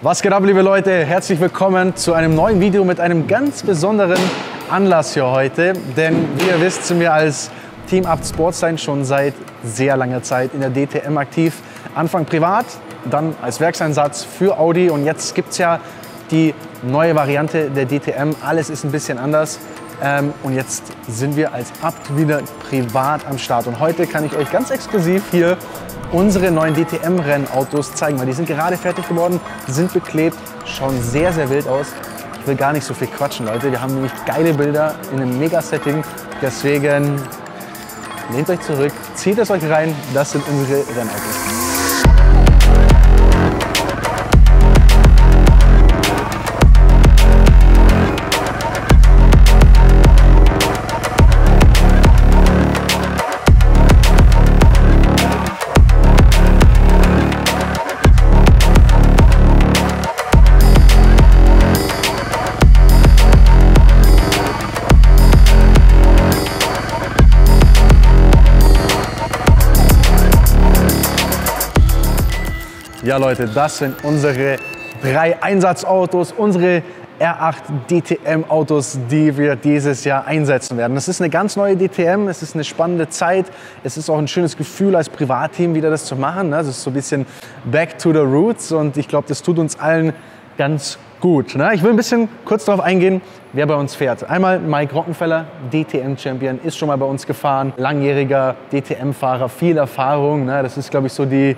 Was geht ab, liebe Leute? Herzlich willkommen zu einem neuen Video mit einem ganz besonderen Anlass hier heute. Denn wie ihr wisst, sind wir als Team Abt Sportstein schon seit sehr langer Zeit in der DTM aktiv. Anfang privat, dann als Werkseinsatz für Audi und jetzt gibt es ja die neue Variante der DTM. Alles ist ein bisschen anders und jetzt sind wir als Abt wieder privat am Start. Und heute kann ich euch ganz exklusiv hier unsere neuen DTM-Rennautos zeigen, weil die sind gerade fertig geworden, sind beklebt, schauen sehr, sehr wild aus. Ich will gar nicht so viel quatschen, Leute. Wir haben nämlich geile Bilder in einem Mega-Setting. Deswegen lehnt euch zurück, zieht es euch rein. Das sind unsere Rennautos. Ja Leute, das sind unsere 3 Einsatzautos, unsere R8 DTM-Autos, die wir dieses Jahr einsetzen werden. Das ist eine ganz neue DTM, es ist eine spannende Zeit, es ist auch ein schönes Gefühl als Privatteam wieder das zu machen. Das ist so ein bisschen back to the roots und ich glaube, das tut uns allen ganz gut. Ich will ein bisschen kurz darauf eingehen, wer bei uns fährt. Einmal Mike Rockenfeller, DTM-Champion, ist schon mal bei uns gefahren, langjähriger DTM-Fahrer, viel Erfahrung. Das ist, glaube ich, so die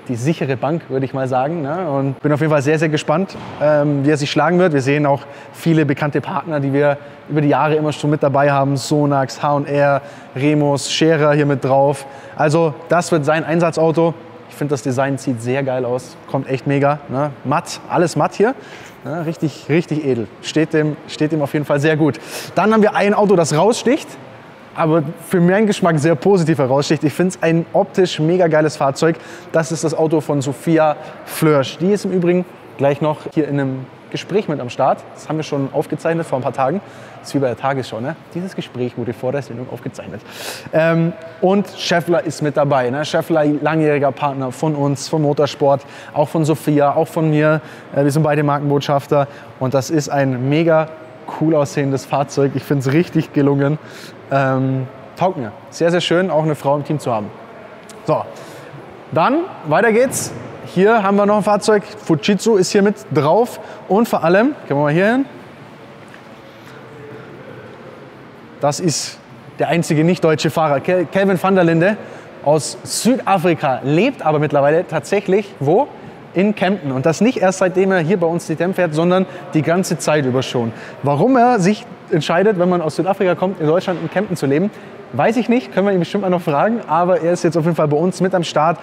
sichere Bank, würde ich mal sagen. Und bin auf jeden Fall sehr, sehr gespannt, wie er sich schlagen wird. Wir sehen auch viele bekannte Partner, die wir über die Jahre immer schon mit dabei haben. Sonax, H&R, Remus, Scherer hier mit drauf. Also das wird sein Einsatzauto. Ich finde, das Design sieht sehr geil aus. Kommt echt mega. Matt, alles matt hier. Richtig, richtig edel. Steht dem auf jeden Fall sehr gut. Dann haben wir ein Auto, das raussticht, aber für meinen Geschmack sehr positiv heraussticht. Ich finde es ein optisch mega geiles Fahrzeug. Das ist das Auto von Sophia Flörsch. Die ist im Übrigen gleich noch hier in einem Gespräch mit am Start. Das haben wir schon aufgezeichnet vor ein paar Tagen. Das ist wie bei der Tagesschau. Dieses Gespräch wurde vor der Sendung aufgezeichnet. Und Scheffler ist mit dabei. Scheffler, langjähriger Partner von uns, vom Motorsport, auch von Sophia, auch von mir. Wir sind beide Markenbotschafter. Und das ist ein mega cool aussehendes Fahrzeug. Ich finde es richtig gelungen. Taugt mir. Sehr, sehr schön, auch eine Frau im Team zu haben. So, dann weiter geht's. Hier haben wir noch ein Fahrzeug. Fujitsu ist hier mit drauf. Und vor allem, können wir mal hier hin. Das ist der einzige nicht-deutsche Fahrer. Kelvin van der Linde aus Südafrika. Lebt aber mittlerweile tatsächlich wo? In Kempten. Und das nicht erst seitdem er hier bei uns DTM fährt, sondern die ganze Zeit über schon. Warum er sich entscheidet, wenn man aus Südafrika kommt, in Deutschland in Kempten zu leben, weiß ich nicht, können wir ihn bestimmt mal noch fragen, aber er ist jetzt auf jeden Fall bei uns mit am Start.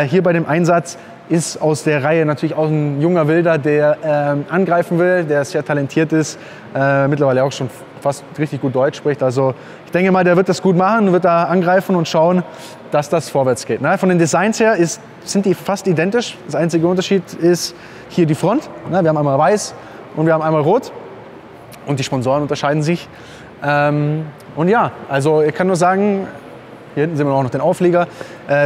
Hier bei dem Einsatz ist aus der Reihe natürlich auch ein junger Wilder, der angreifen will, der sehr talentiert ist, mittlerweile auch schon fast richtig gut Deutsch spricht. Also ich denke mal, der wird das gut machen, wird da angreifen und schauen, dass das vorwärts geht. Von den Designs her sind die fast identisch. Das einzige Unterschied ist hier die Front. Wir haben einmal weiß und wir haben einmal rot. Und die Sponsoren unterscheiden sich. Und ja, also ich kann nur sagen, hier hinten sehen wir auch noch den Aufleger.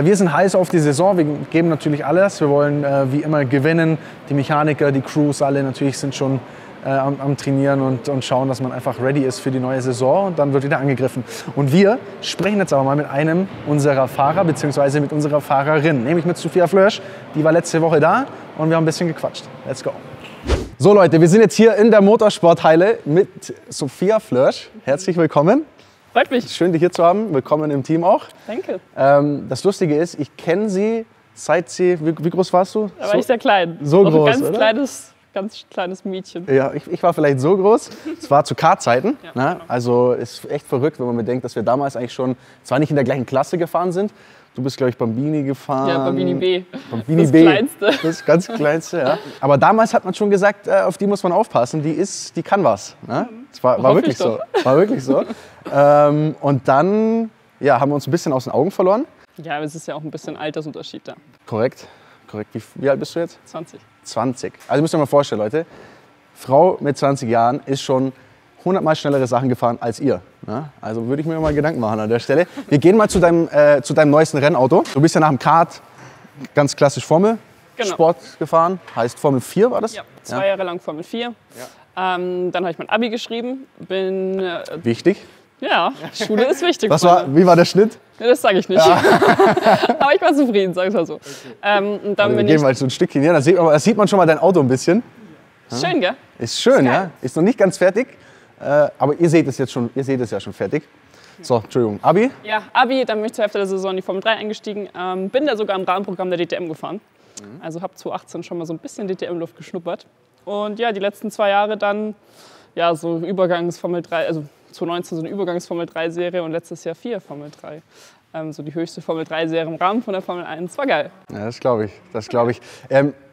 Wir sind heiß auf die Saison, wir geben natürlich alles. Wir wollen wie immer gewinnen. Die Mechaniker, die Crews, alle natürlich sind schon am Trainieren und schauen, dass man einfach ready ist für die neue Saison. Und dann wird wieder angegriffen. Und wir sprechen jetzt aber mal mit einem unserer Fahrer bzw. mit unserer Fahrerin, nämlich mit Sophia Flörsch. Die war letzte Woche da und wir haben ein bisschen gequatscht. Let's go. So Leute, wir sind jetzt hier in der Motorsporthalle mit Sophia Flörsch. Herzlich willkommen. Freut mich. Schön, dich hier zu haben. Willkommen im Team auch. Danke. Das Lustige ist, ich kenne sie, seit sie, wie groß warst du? Da war ich sehr klein. So noch groß, ein oder? Ganz kleines Mädchen. Ja, ich war vielleicht so groß. Es war zu Kartzeiten. Ja, genau. Also ist echt verrückt, wenn man bedenkt, dass wir damals eigentlich schon, zwar nicht in der gleichen Klasse gefahren sind. Du bist, glaube ich, Bambini gefahren. Ja, Bambini B. Bambini das B. Kleinste. Das ganz Kleinste, ja. Aber damals hat man schon gesagt, auf die muss man aufpassen, die kann was. Das war wirklich so. War wirklich so. Und dann haben wir uns ein bisschen aus den Augen verloren. Ja, aber es ist ja auch ein bisschen Altersunterschied da. Korrekt. Wie alt bist du jetzt? 20. 20. Also müsst ihr euch mal vorstellen, Leute. Frau mit 20 Jahren ist schon 100-mal schnellere Sachen gefahren als ihr. Ja? Also würde ich mir mal Gedanken machen an der Stelle. Wir gehen mal zu deinem neuesten Rennauto. Du bist ja nach dem Kart ganz klassisch Formel Sport gefahren, heißt Formel 4 war das? Ja, 2 Jahre lang Formel 4. Dann habe ich mein Abi geschrieben. Wichtig. Ja, Schule ist wichtig. Wie war der Schnitt? Ja, das sage ich nicht. Ja. Aber ich war zufrieden, sag ich mal so. Und dann also wir gehen mal so ein Stückchen hier, da sieht man schon mal dein Auto ein bisschen. Ist schön, gell? Ist schön, ja. Ist noch nicht ganz fertig, aber ihr seht es ja schon fertig. So, Entschuldigung, Abi? Ja, Abi, dann bin ich zur Hälfte der Saison in die Formel 3 eingestiegen. Bin da sogar im Rahmenprogramm der DTM gefahren. Also habe 2018 schon mal so ein bisschen DTM-Luft geschnuppert. Und ja, die letzten 2 Jahre dann, ja, so Übergangs-Formel 3, also 2019 so eine Übergangs-Formel-3-Serie und letztes Jahr 4 Formel 3. So die höchste Formel-3-Serie im Rahmen von der Formel 1. War geil. Ja, das glaube ich.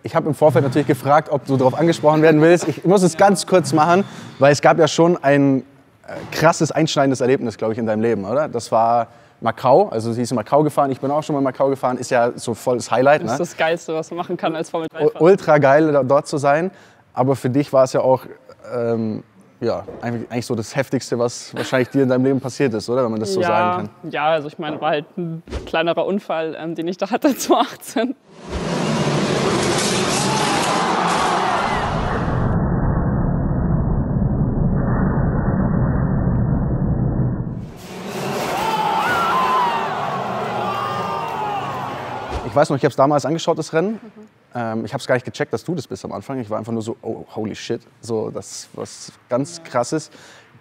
Ich habe im Vorfeld natürlich gefragt, ob du darauf angesprochen werden willst. Ich muss es ganz kurz machen, weil es gab ja schon ein krasses, einschneidendes Erlebnis, glaube ich, in deinem Leben, oder? Das war Macau, also sie ist in Macau gefahren, ich bin auch schon mal in Macau gefahren, ist ja so volles Highlight. Das ist das Geilste, was man machen kann als Formel 3-Fahrer. Ultra geil, dort zu sein, aber für dich war es ja auch eigentlich so das Heftigste, was wahrscheinlich dir in deinem Leben passiert ist, oder? Wenn man das so sagen kann. Ja, also ich meine, war halt ein kleinerer Unfall, den ich da hatte 2018. Ich weiß noch, ich habe es damals angeschaut, das Rennen. Ich habe es gar nicht gecheckt, dass du das bist am Anfang. Ich war einfach nur so, oh, holy shit, so, das ist was ganz Krasses.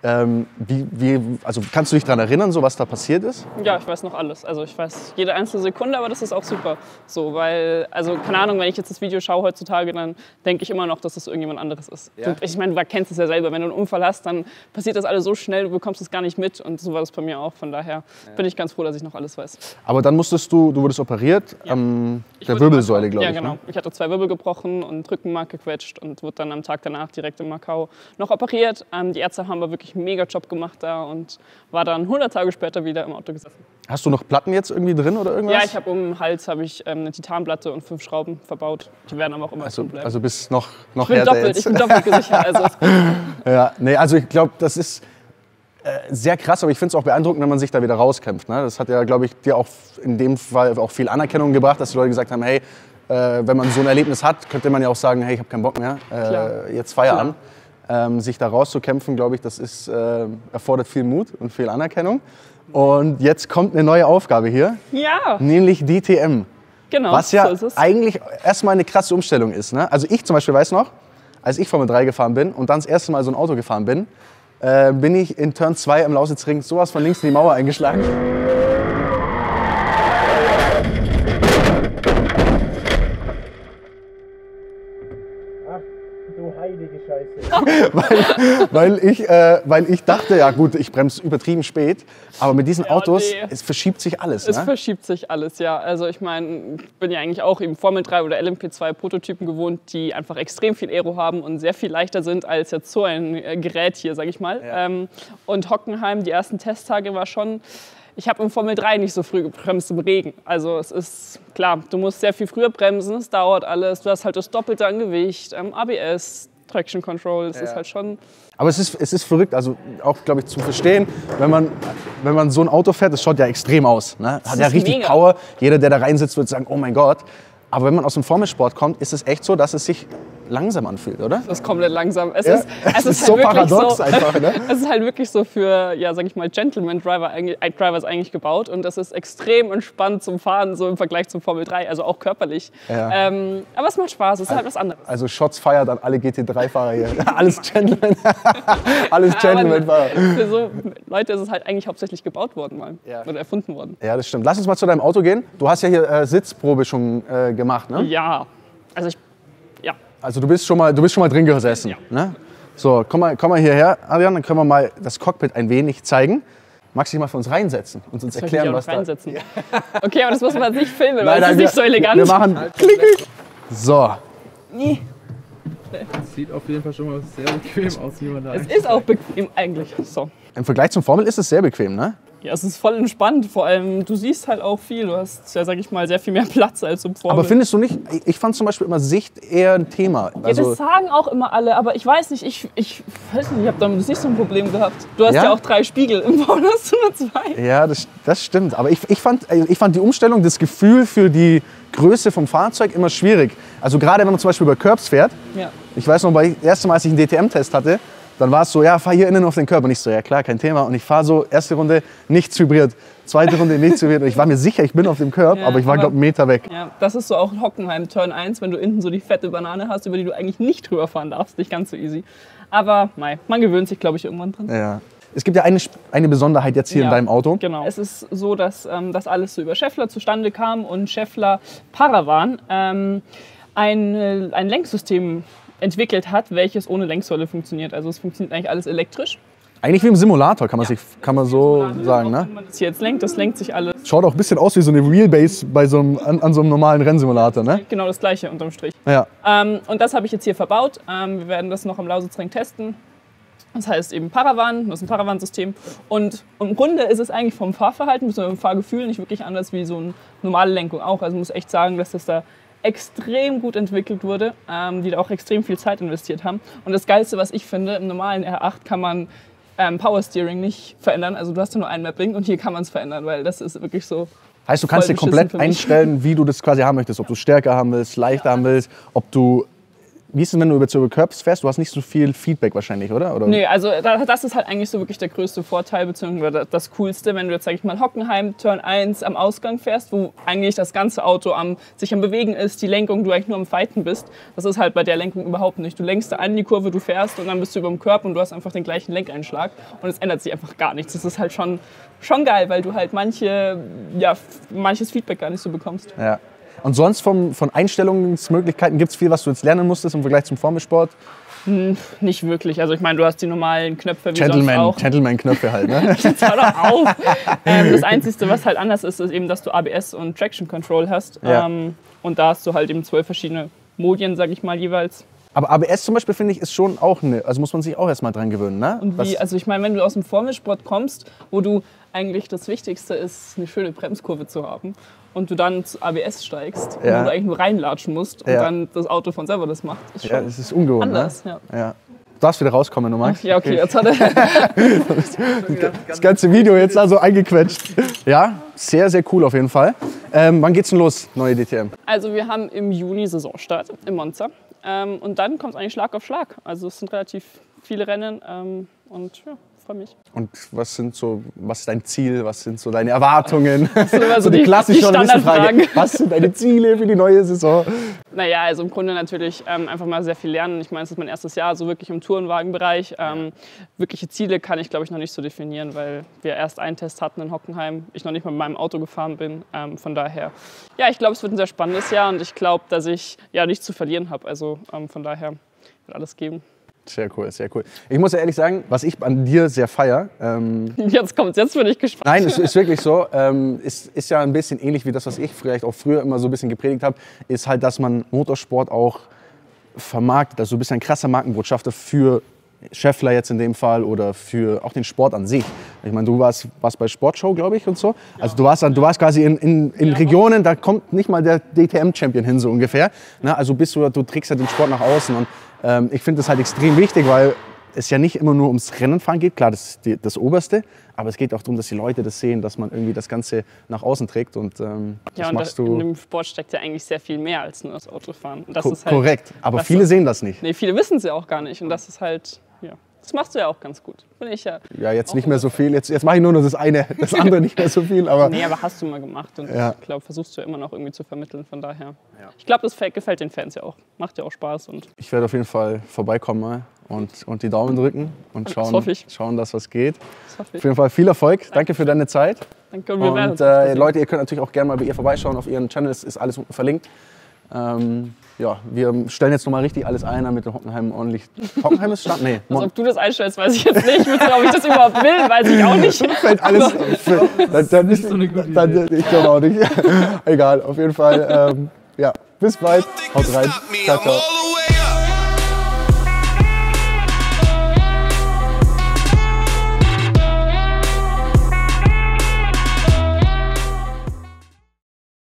Also kannst du dich daran erinnern, so, was da passiert ist? Ja, ich weiß noch alles. Also ich weiß jede einzelne Sekunde, aber das ist auch super. So, weil, also keine Ahnung, wenn ich jetzt das Video schaue heutzutage, dann denke ich immer noch, dass es irgendjemand anderes ist. Ja. Ich meine, du kennst es ja selber, wenn du einen Unfall hast, dann passiert das alles so schnell, du bekommst es gar nicht mit. Und so war das bei mir auch. Von daher bin ich ganz froh, dass ich noch alles weiß. Aber dann du wurdest operiert an der Wirbelsäule, glaube ich. Ja, genau. Ne? Ich hatte 2 Wirbel gebrochen und Rückenmark gequetscht und wurde dann am Tag danach direkt in Macau noch operiert. Die Ärzte haben aber wirklich einen mega Job gemacht da und war dann 100 Tage später wieder im Auto gesessen. Hast du noch Platten jetzt irgendwie drin oder irgendwas? Ja, ich habe um den Hals eine Titanplatte und 5 Schrauben verbaut. Die werden aber auch immer drin bleiben. Also bist noch ich bin doppelt gesichert. Also ja, nee, also ich glaube, das ist sehr krass, aber ich finde es auch beeindruckend, wenn man sich da wieder rauskämpft. Ne? Das hat ja, glaube ich, dir auch in dem Fall auch viel Anerkennung gebracht, dass die Leute gesagt haben, hey, wenn man so ein Erlebnis hat, könnte man ja auch sagen, hey, ich habe keinen Bock mehr, jetzt Feierabend. Sich da rauszukämpfen, glaube ich, das ist, erfordert viel Mut und viel Anerkennung. Und jetzt kommt eine neue Aufgabe hier, nämlich DTM. Genau, was ja so ist es. Eigentlich erstmal eine krasse Umstellung ist. Ne? Also ich zum Beispiel weiß noch, als ich Formel 3 gefahren bin und dann das erste Mal so ein Auto gefahren bin, bin ich in Turn 2 am Lausitzring sowas von links in die Mauer eingeschlagen. weil ich dachte, ja gut, ich bremse übertrieben spät, aber mit diesen Autos, es verschiebt sich alles. Es verschiebt sich alles, ja. Also ich meine, ich bin ja eigentlich auch im Formel 3 oder LMP2 Prototypen gewohnt, die einfach extrem viel Aero haben und sehr viel leichter sind als jetzt so ein Gerät hier, sag ich mal. Ja. Und Hockenheim, die ersten Testtage war schon... Ich habe im Formel 3 nicht so früh gebremst im Regen. Also es ist klar, du musst sehr viel früher bremsen, es dauert alles. Du hast halt das Doppelte an Gewicht, ABS, Traction Control, das ist halt schon... Aber es ist verrückt, also auch, glaube ich, zu verstehen, wenn man so ein Auto fährt, das schaut ja extrem aus. Ne? Hat ja richtig mega Power. Jeder, der da reinsitzt, wird sagen, oh mein Gott. Aber wenn man aus dem Formelsport kommt, ist es echt so, dass es sich langsam anfühlt, oder? Das ist komplett langsam. Es ist halt so paradox so, einfach, ne? Es ist halt wirklich so für, ja, sag ich mal, Gentleman-Drivers eigentlich gebaut. Und das ist extrem entspannt zum Fahren, so im Vergleich zum Formel 3, also auch körperlich. Ja. Aber es macht Spaß, es ist halt was anderes. Also Shots feiert an alle GT3-Fahrer hier. Alles Gentleman. Alles Gentleman-Fahrer. Für so Leute ist es halt eigentlich hauptsächlich gebaut worden mal. Ja. Oder erfunden worden. Ja, das stimmt. Lass uns mal zu deinem Auto gehen. Du hast ja hier Sitzprobe schon gemacht, ne? Ja. Also du bist schon mal drin gesessen. Ja. Ne? So, komm mal hierher, Adrian, dann können wir mal das Cockpit ein wenig zeigen. Magst du dich mal für uns reinsetzen und uns erklären, was da... Reinsetzen. Okay, aber das muss man jetzt nicht filmen, weil das ist nicht so elegant. Wir machen klick. So. Es sieht auf jeden Fall schon mal sehr bequem aus, wie man da... Es ist auch bequem eigentlich. So. Im Vergleich zum Formel ist es sehr bequem, ne? Ja, es ist voll entspannt. Vor allem, du siehst halt auch viel. Du hast ja, sag ich mal, sehr viel mehr Platz als im Vorbild. Aber findest du nicht, ich fand zum Beispiel immer Sicht eher ein Thema. Ja, das sagen auch immer alle, aber ich weiß nicht, ich weiß nicht, ich habe damit nicht so ein Problem gehabt. Du hast ja auch 3 Spiegel, im Vorne hast du nur 2. Ja, das stimmt. Aber ich fand die Umstellung, das Gefühl für die Größe vom Fahrzeug immer schwierig. Also gerade wenn man zum Beispiel über Curbs fährt. Ja. Ich weiß noch, das erste Mal, als ich einen DTM-Test hatte, dann war es so, ja, fahr hier innen auf den Curb. Und ich so, ja klar, kein Thema. Und ich fahre so, erste Runde nichts vibriert, zweite Runde nichts vibriert. Und ich war mir sicher, ich bin auf dem Curb, aber ich war, glaube ich, einen Meter weg. Ja, das ist so auch in Hockenheim, Turn 1, wenn du hinten so die fette Banane hast, über die du eigentlich nicht drüber fahren darfst. Nicht ganz so easy. Aber man gewöhnt sich, glaube ich, irgendwann dran. Ja. Es gibt ja eine Besonderheit jetzt hier in deinem Auto. Genau. Es ist so, dass das alles so über Schaeffler zustande kam und Schaeffler Paravan ein Lenksystem entwickelt hat, welches ohne Lenksäule funktioniert. Also es funktioniert eigentlich alles elektrisch. Eigentlich wie im Simulator, kann man so sagen, ne? Wenn man das hier jetzt lenkt, das lenkt sich alles. Schaut auch ein bisschen aus wie so eine Wheelbase an so einem normalen Rennsimulator, ne? Genau das gleiche unterm Strich. Ja. Und das habe ich jetzt hier verbaut. Wir werden das noch am Lausitzring testen. Das heißt eben Paravan, das ist ein Paravan-System. Und im Grunde ist es eigentlich vom Fahrverhalten bis zum Fahrgefühl nicht wirklich anders wie so eine normale Lenkung auch. Also ich muss echt sagen, dass das da extrem gut entwickelt wurde, die da auch extrem viel Zeit investiert haben. Und das Geilste, was ich finde, im normalen R8 kann man Power Steering nicht verändern. Also du hast ja nur ein Mapping und hier kann man es verändern, weil das ist wirklich so. Heißt, du kannst dir komplett einstellen, wie du das quasi haben möchtest. Ob du stärker haben willst, leichter haben willst, ob du... Wie ist es, wenn du über Curbs fährst? Du hast nicht so viel Feedback wahrscheinlich, oder? Nee, also das ist halt eigentlich so wirklich der größte Vorteil, beziehungsweise das Coolste, wenn du jetzt, sag ich mal, Hockenheim, Turn 1 am Ausgang fährst, wo eigentlich das ganze Auto sich am Bewegen ist, die Lenkung, du eigentlich nur am Fighten bist. Das ist halt bei der Lenkung überhaupt nicht. Du lenkst da an die Kurve, du fährst und dann bist du über dem Curb und du hast einfach den gleichen Lenkeinschlag und es ändert sich einfach gar nichts. Das ist halt schon geil, weil du halt manches Feedback gar nicht so bekommst. Ja. Und sonst von Einstellungsmöglichkeiten gibt es viel, was du jetzt lernen musstest im Vergleich zum Formelsport? Nicht wirklich. Also ich meine, du hast die normalen Knöpfe wie sonst auch. Gentleman-Knöpfe halt, ne? Jetzt hör doch auf! Das Einzige, was halt anders ist, ist eben, dass du ABS und Traction Control hast. Ja. Und da hast du halt eben 12 verschiedene Modien, sag ich mal, jeweils. Aber ABS zum Beispiel, finde ich, ist schon auch also muss man sich auch erstmal dran gewöhnen, ne? Und wie? Also ich meine, wenn du aus dem Formelsport kommst, wo du eigentlich das Wichtigste ist, eine schöne Bremskurve zu haben und du dann zu ABS steigst und du eigentlich nur reinlatschen musst und dann das Auto von selber das macht, ist schon das ist ungewohnt, anders. Ne? Ja. Du darfst wieder rauskommen, du magst. Ja, okay, jetzt hat er das ganze Video jetzt also eingequetscht. Ja, sehr, sehr cool auf jeden Fall. Wann geht's denn los, neue DTM? Also wir haben im Juni Saisonstart in Monza. Und dann kommt es eigentlich Schlag auf Schlag. Also es sind relativ viele Rennen und ja, freue mich. Und was ist dein Ziel, was sind so deine Erwartungen? So die klassische Journalistenfrage. Was sind deine Ziele für die neue Saison? Naja, also im Grunde natürlich einfach mal sehr viel lernen. Ich meine, es ist mein erstes Jahr so wirklich im Tourenwagenbereich. Wirkliche Ziele kann ich, glaube ich, noch nicht so definieren, weil wir erst einen Test hatten in Hockenheim, ich noch nicht mal mit meinem Auto gefahren bin. Von daher, ja, ich glaube, es wird ein sehr spannendes Jahr und ich glaube, dass ich ja nichts zu verlieren habe. Also von daher wird alles geben. Sehr cool, sehr cool. Ich muss ja ehrlich sagen, was ich an dir sehr feiere. Jetzt bin ich gespannt. Nein, es ist wirklich so. Ist ja ein bisschen ähnlich wie das, was ich vielleicht auch früher immer so ein bisschen gepredigt habe, ist halt, dass man Motorsport auch vermarktet. Also du bist ein krasser Markenbotschafter für Schaeffler jetzt in dem Fall oder für auch den Sport an sich. Ich meine, du warst bei Sportshow, glaube ich, und so. Also du warst quasi in Regionen, da kommt nicht mal der DTM-Champion hin, so ungefähr. Na, also du trägst ja den Sport nach außen und ich finde das halt extrem wichtig, weil es ja nicht immer nur ums Rennenfahren geht. Klar, das ist das Oberste, aber es geht auch darum, dass die Leute das sehen, dass man irgendwie das Ganze nach außen trägt. Und das machst du. In dem Sport steckt ja eigentlich sehr viel mehr als nur das Autofahren. Und das ist halt, korrekt, aber viele sehen das nicht. Nee, viele wissen es ja auch gar nicht. Und das ist halt, das machst du ja auch ganz gut. Bin ich ja. Ja, jetzt nicht mehr so viel. Jetzt mache ich nur noch das eine, das andere nicht mehr so viel. Aber nee, aber hast du mal gemacht. Und ich glaube, versuchst du ja immer noch irgendwie zu vermitteln. Von daher. Ja. Ich glaube, das gefällt den Fans ja auch. Macht ja auch Spaß. Und ich werde auf jeden Fall vorbeikommen mal und die Daumen drücken und schauen, dass was geht. Das hoffe ich. Auf jeden Fall viel Erfolg. Danke für deine Zeit. Danke. Und Leute, ihr könnt natürlich auch gerne mal bei ihr vorbeischauen. Auf ihren Channels ist alles unten verlinkt. Wir stellen jetzt noch mal richtig alles ein, damit der Hockenheim ordentlich... Hockenheim ist Start? Nee. Also ob du das einstellst, weiß ich jetzt nicht. Ob ich das überhaupt will, weiß ich auch nicht. Fällt alles... Dann ist so eine gute Idee. Ich glaube auch nicht. Egal, auf jeden Fall. Bis bald. Haut rein. Ciao, ciao.